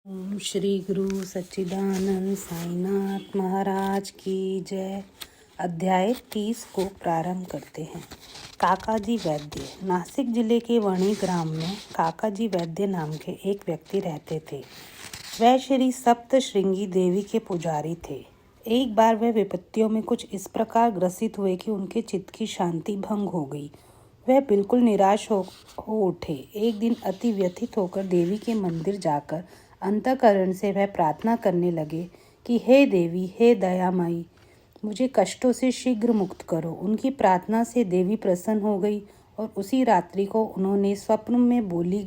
ओम श्री गुरु सच्चिदानंद साईनाथ महाराज की जय। अध्याय 30 को प्रारंभ करते हैं। काकाजी वैद्य। नासिक जिले के वणी ग्राम में काकाजी वैद्य नाम के एक व्यक्ति रहते थे। वह श्री सप्त श्रृंगी देवी के पुजारी थे। एक बार वह विपत्तियों में कुछ इस प्रकार ग्रसित हुए कि उनके चित्त की शांति भंग हो गई। वह बिल्कुल निराश हो उठे। एक दिन अति व्यथित होकर देवी के मंदिर जाकर अंतःकरण से वह प्रार्थना करने लगे कि हे देवी, हे दयामयी, मुझे कष्टों से शीघ्र मुक्त करो। उनकी प्रार्थना से देवी प्रसन्न हो गई और उसी रात्रि को उन्होंने स्वप्न में बोली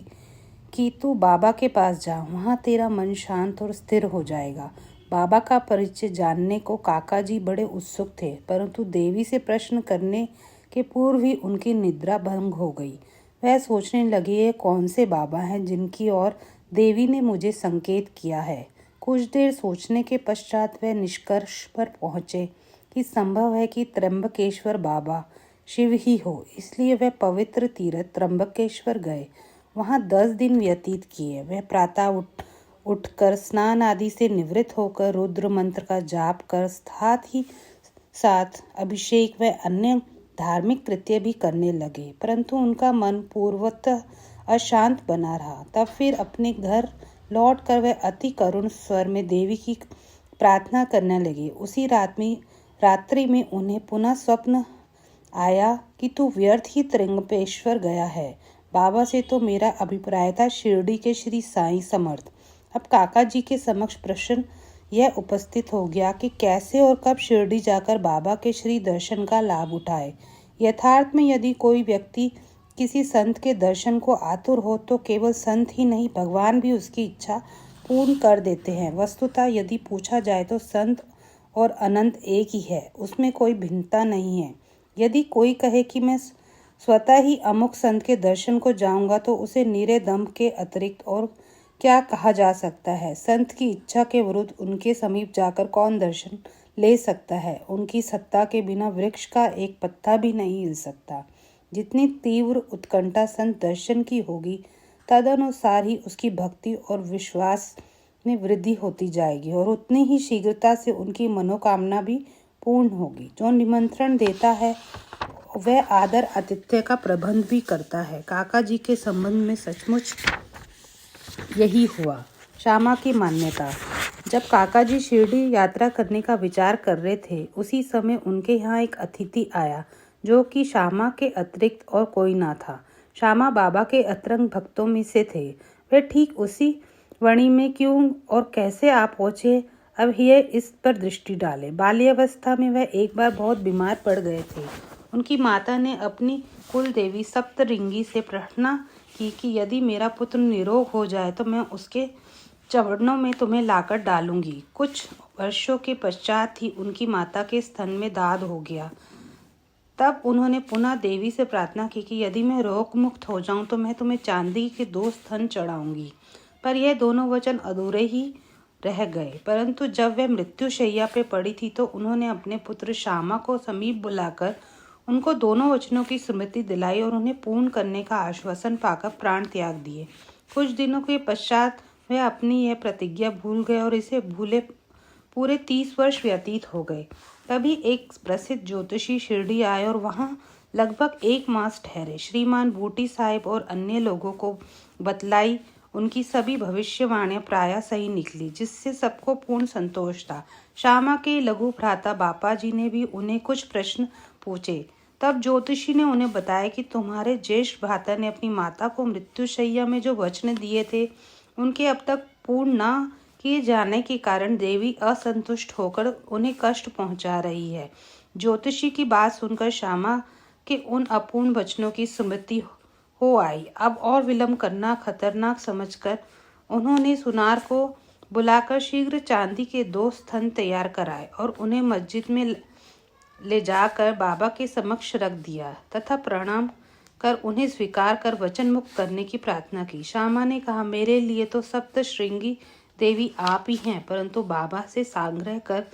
कि तू बाबा के पास जा, वहाँ तेरा मन शांत और स्थिर हो जाएगा। बाबा का परिचय जानने को काकाजी बड़े उत्सुक थे, परंतु देवी से प्रश्न करने के पूर्व ही उनकी निद्रा भंग हो गई। वह सोचने लगे, ये कौन से बाबा हैं जिनकी ओर देवी ने मुझे संकेत किया है। कुछ देर सोचने के पश्चात वह निष्कर्ष पर पहुँचे कि संभव है कि त्र्यंबकेश्वर बाबा शिव ही हो। इसलिए वह पवित्र तीर्थ त्र्यंबकेश्वर गए। वहाँ 10 दिन व्यतीत किए। वह प्रातः उठकर स्नान आदि से निवृत्त होकर रुद्र मंत्र का जाप कर साथ ही साथ अभिषेक व अन्य धार्मिक कृत्य भी करने लगे, परंतु उनका मन पूर्वतः अशांत बना रहा। तब फिर अपने घर लौटकर वह अति करुण स्वर में देवी की प्रार्थना करने लगे। उसी रात्रि में उन्हें पुनः स्वप्न आया कि तू व्यर्थ ही त्र्यंबकेश्वर गया है। बाबा से तो मेरा अभिप्राय था शिरडी के श्री साईं समर्थ। अब काका जी के समक्ष प्रश्न यह उपस्थित हो गया कि कैसे और कब शिरडी जाकर बाबा के श्री दर्शन का लाभ उठाए। यथार्थ में यदि कोई व्यक्ति किसी संत के दर्शन को आतुर हो तो केवल संत ही नहीं, भगवान भी उसकी इच्छा पूर्ण कर देते हैं। वस्तुतः यदि पूछा जाए तो संत और अनंत एक ही है, उसमें कोई भिन्नता नहीं है। यदि कोई कहे कि मैं स्वतः ही अमुक संत के दर्शन को जाऊंगा तो उसे नीरे दम के अतिरिक्त और क्या कहा जा सकता है। संत की इच्छा के विरुद्ध उनके समीप जाकर कौन दर्शन ले सकता है। उनकी सत्ता के बिना वृक्ष का एक पत्ता भी नहीं हिल सकता। जितनी तीव्र उत्कंठा संत दर्शन की होगी, तदनुसार ही उसकी भक्ति और विश्वास में वृद्धि होती जाएगी और उतनी ही शीघ्रता से उनकी मनोकामना भी पूर्ण होगी। जो निमंत्रण देता है वह आदर आतिथ्य का प्रबंध भी करता है। काका जी के संबंध में सचमुच यही हुआ। श्यामा की मान्यता। जब काका जी शिरडी यात्रा करने का विचार कर रहे थे, उसी समय उनके यहाँ एक अतिथि आया जो कि श्यामा के अतिरिक्त और कोई ना था। श्यामा बाबा के अतरंग भक्तों में से थे। वे ठीक उसी वणी में क्यों और कैसे आ पहुँचे, अब यह इस पर दृष्टि डाले। बाल्यावस्था में वह एक बार बहुत बीमार पड़ गए थे। उनकी माता ने अपनी कुल देवी सप्तरिंगी से प्रार्थना की कि यदि मेरा पुत्र निरोग हो जाए तो मैं उसके चरणों में तुम्हें लाकर डालूंगी। कुछ वर्षों के पश्चात ही उनकी माता के स्तन में दाद हो गया। तब उन्होंने पुनः देवी से प्रार्थना की कि यदि मैं रोग मुक्त हो जाऊं तो मैं तुम्हें चांदी के 2 स्तन चढ़ाऊंगी। पर यह दोनों वचन अधूरे ही रह गए। परंतु जब वह मृत्युशैया पे पड़ी थी तो उन्होंने अपने पुत्र श्यामा को समीप बुलाकर उनको दोनों वचनों की स्मृति दिलाई और उन्हें पूर्ण करने का आश्वासन पाकर प्राण त्याग दिए। कुछ दिनों के पश्चात वह अपनी यह प्रतिज्ञा भूल गए और इसे भूले पूरे 30 वर्ष व्यतीत हो गए। तभी एक प्रसिद्ध ज्योतिषी शिरडी आए और वहाँ लगभग 1 मास ठहरे। श्रीमान बूटी साहिब और अन्य लोगों को बतलाई उनकी सभी भविष्यवाणियां प्रायः सही निकली, जिससे सबको पूर्ण संतोष था। श्यामा के लघु भ्राता बापा जी ने भी उन्हें कुछ प्रश्न पूछे। तब ज्योतिषी ने उन्हें बताया कि तुम्हारे ज्येष्ठ भ्राता ने अपनी माता को मृत्युशैया में जो वचन दिए थे उनके अब तक पूर्ण न किए जाने के कारण देवी असंतुष्ट होकर उन्हें कष्ट पहुंचा रही है। ज्योतिषी की बात सुनकर श्यामा के उन अपूर्ण वचनों की स्मृति हो आई। अब और विलंब करना खतरनाक समझकर उन्होंने सुनार को बुलाकर शीघ्र चांदी के 2 स्तन तैयार कराए और उन्हें मस्जिद में ले जाकर बाबा के समक्ष रख दिया तथा प्रणाम कर उन्हें स्वीकार कर वचन मुक्त करने की प्रार्थना की। श्यामा ने कहा, मेरे लिए तो सप्त श्रृंगी देवी आप ही हैं, परंतु बाबा से आग्रह कर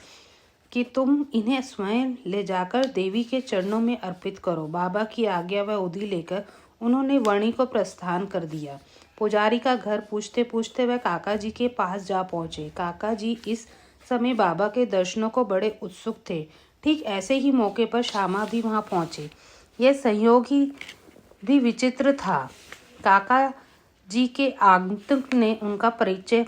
कि तुम इन्हें स्वयं ले जाकर देवी के चरणों में अर्पित करो। बाबा की आज्ञा व उदी लेकर उन्होंने वणी को प्रस्थान कर दिया। पुजारी का घर पूछते पूछते वह काका जी के पास जा पहुंचे। काका जी इस समय बाबा के दर्शनों को बड़े उत्सुक थे। ठीक ऐसे ही मौके पर श्यामा भी वहां पहुंचे। यह संयोग ही भी विचित्र था। काका जी के आगंतुक ने उनका परिचय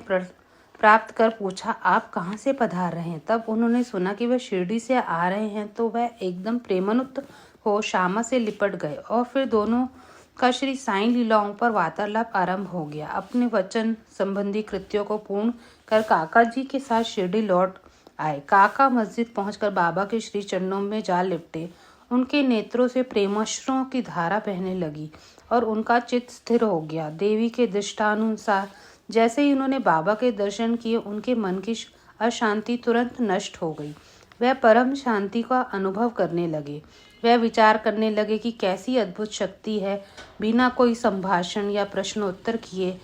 प्राप्त कर पूछा, आप कहाँ से पधार रहे हैं? तब उन्होंने सुना कि वह शिरडी से आ रहे हैं तो वह एकदम प्रेमान्वित हो श्यामा से लिपट गए और फिर दोनों का श्री साईं लीलाओं पर वार्तालाप आरंभ हो गया। अपने वचन संबंधी कृत्यों को पूर्ण कर काका जी के साथ शिरडी लौट आए। काका मस्जिद पहुंचकर बाबा के श्री चरणों में जा लिपटे। उनके नेत्रों से प्रेमाश्रुओं की धारा बहने लगी और उनका चित्त स्थिर हो गया। देवी के दृष्टानुसार जैसे ही उन्होंने बाबा के दर्शन किए, उनके मन की अशांति तुरंत नष्ट हो गई। वह परम शांति का अनुभव करने लगे। वह विचार करने लगे कि कैसी अद्भुत शक्ति है, बिना कोई संभाषण या प्रश्नोत्तर किए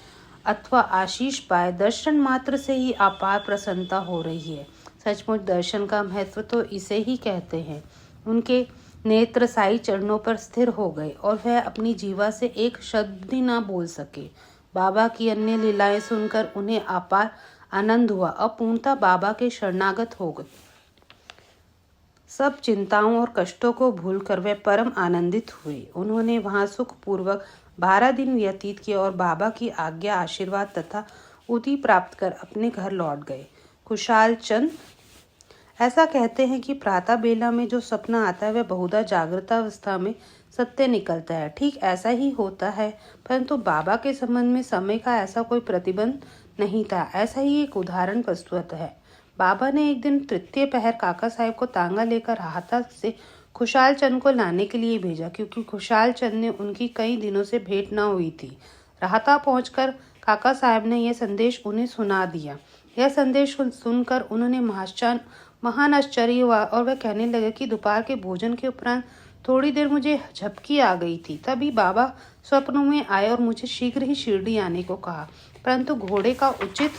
अथवा आशीष पाए दर्शन मात्र से ही अपार प्रसन्नता हो रही है। सचमुच दर्शन का महत्व तो इसे ही कहते हैं। उनके नेत्र साई चरणों पर स्थिर हो गए और वह अपनी जीवा से एक शब्द भी न बोल सके। बाबा की अन्य लीलाएं सुनकर उन्हें अपार आनंद हुआ और पूर्णतः बाबा के शरणागत हो गए। सब चिंताओं और कष्टों को भूलकर वे परम आनंदित हुए। उन्होंने वहां सुखपूर्वक 12 दिन व्यतीत किए और बाबा की आज्ञा, आशीर्वाद तथा उदी प्राप्त कर अपने घर लौट गए। खुशाल चंद ऐसा कहते हैं कि प्रातः बेला में जो सपना आता है वह बहुधा जागृतावस्था में सत्य निकलता है। ठीक ऐसा ही होता है, परंतु बाबा के संबंध में समय का ऐसा कोई प्रतिबंध नहीं था। ऐसा ही एक उदाहरण प्रस्तुत है। बाबा ने एक दिन तृतीय पहर काका साहब को तांगा लेकर राहता से खुशाल चंद को लाने के लिए भेजा, क्योंकि खुशाल चंद ने उनकी कई दिनों से भेंट न हुई थी। राहता पहुंचकर काका साहब ने यह संदेश उन्हें सुना दिया। यह संदेश सुनकर उन्होंने महान आश्चर्य हुआ और वह कहने लगे कि दोपहर के भोजन के उपरांत थोड़ी देर मुझे झपकी आ गई थी। तभी बाबा स्वप्नों में आए और मुझे शीघ्र ही शिरडी आने को कहा, परंतु घोड़े का उचित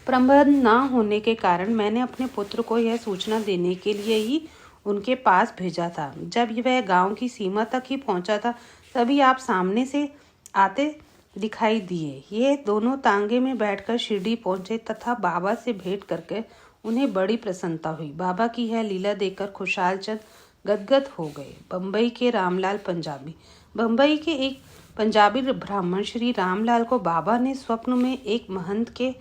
प्रबंध न होने के कारण मैंने अपने पुत्र को यह सूचना देने के लिए ही उनके पास भेजा था। जब वह गांव की सीमा तक ही पहुंचा था, तभी आप सामने से आते दिखाई दिए। ये दोनों तांगे में बैठकर शिरडी पहुंचे तथा बाबा से भेंट करके उन्हें बड़ी प्रसन्नता हुई। बाबा की यह लीला देखकर खुशाल चंद गदगद हो गए। बम्बई के रामलाल पंजाबी। बम्बई के एक पंजाबी ब्राह्मण श्री रामलाल को बाबा ने स्वप्न में एक महंत के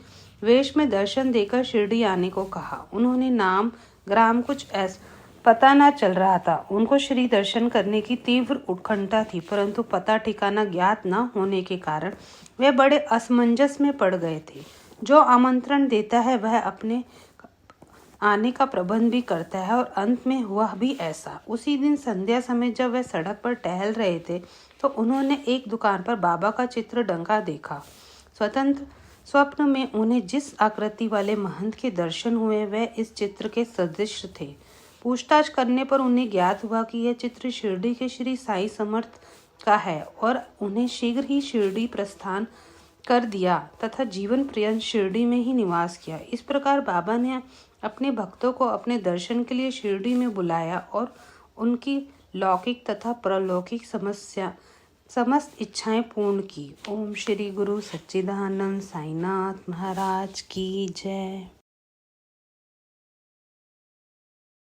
वेश में दर्शन देकर शिरडी आने को कहा। उन्होंने नाम ग्राम कुछ ऐसा पता न चल रहा था। उनको श्री दर्शन करने की तीव्र उत्कंठा थी, परंतु पता ठिकाना ज्ञात न होने के कारण वे बड़े असमंजस में पड़ गए थे। जो आमंत्रण देता है वह अपने आने का प्रबंध भी करता है और अंत में हुआ भी ऐसा। उसी दिन संध्या समय जब वह सड़क पर टहल रहे थे तो उन्होंने एक दुकान पर बाबा का चित्र डंगा देखा। स्वप्न में उन्हें जिस आकृति वाले महंत के दर्शन हुए वह इस चित्र के सदृश थे। पूछताछ करने पर उन्हें ज्ञात हुआ कि यह चित्र शिरडी के श्री साई समर्थ का है और उन्हें शीघ्र ही शिरडी प्रस्थान कर दिया तथा जीवन पर्यंत शिरडी में ही निवास किया। इस प्रकार बाबा ने अपने भक्तों को अपने दर्शन के लिए शिरडी में बुलाया और उनकी लौकिक तथा परलौकिक समस्त इच्छाएं पूर्ण की। ओम श्री गुरु सच्चिदानंद साईनाथ महाराज की जय।